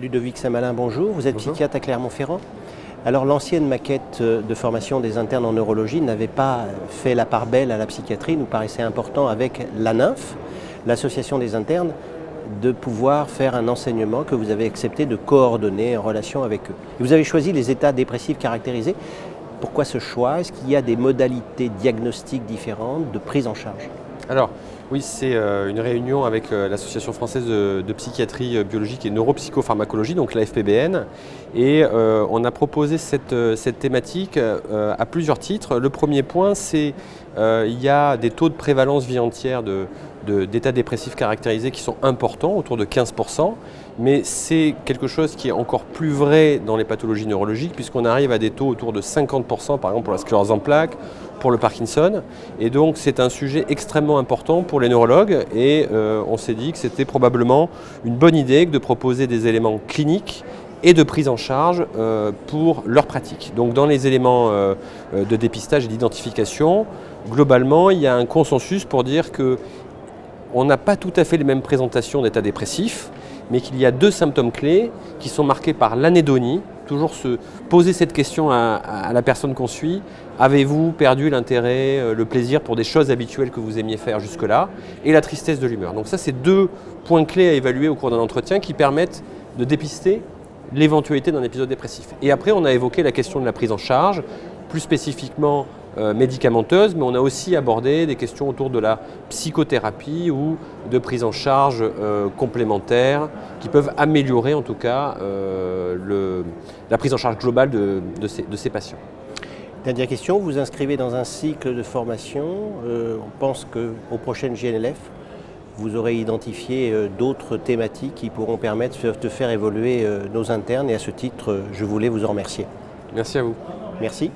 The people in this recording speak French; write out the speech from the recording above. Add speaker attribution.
Speaker 1: Ludovic Saint-Malin, bonjour. Vous êtes
Speaker 2: Bonjour.
Speaker 1: psychiatre à Clermont-Ferrand. Alors l'ancienne maquette de formation des internes en neurologie n'avait pas fait la part belle à la psychiatrie. Il nous paraissait important avec la NINF, l'association des internes, de pouvoir faire un enseignement que vous avez accepté de coordonner en relation avec eux. Et vous avez choisi les états dépressifs caractérisés. Pourquoi ce choix? Est-ce qu'il y a des modalités diagnostiques différentes de prise en charge?
Speaker 2: Alors, oui, c'est une réunion avec l'Association française de psychiatrie biologique et neuropsychopharmacologie, donc la FPBN. Et on a proposé cette thématique à plusieurs titres. Le premier point, c'est il y a des taux de prévalence vie entière d'états dépressifs caractérisés qui sont importants, autour de 15%. Mais c'est quelque chose qui est encore plus vrai dans les pathologies neurologiques, puisqu'on arrive à des taux autour de 50%, par exemple pour la sclérose en plaques, pour le Parkinson. Et donc c'est un sujet extrêmement important pour les neurologues. Et on s'est dit que c'était probablement une bonne idée de proposer des éléments cliniques et de prise en charge pour leur pratique. Donc dans les éléments de dépistage et d'identification, globalement, il y a un consensus pour dire qu'on n'a pas tout à fait les mêmes présentations d'état dépressif, mais qu'il y a deux symptômes clés qui sont marqués par l'anédonie, toujours se poser cette question à la personne qu'on suit, avez-vous perdu l'intérêt, le plaisir pour des choses habituelles que vous aimiez faire jusque-là, et la tristesse de l'humeur. Donc ça, c'est deux points clés à évaluer au cours d'un entretien qui permettent de dépister l'éventualité d'un épisode dépressif. Et après, on a évoqué la question de la prise en charge, plus spécifiquement médicamenteuse, mais on a aussi abordé des questions autour de la psychothérapie ou de prise en charge complémentaire qui peuvent améliorer en tout cas la prise en charge globale de ces patients.
Speaker 1: Dernière question, vous vous inscrivez dans un cycle de formation. On pense qu'aux prochaines GNLF, vous aurez identifié d'autres thématiques qui pourront permettre de faire évoluer nos internes. Et à ce titre, je voulais vous en remercier.
Speaker 2: Merci à vous.
Speaker 1: Merci.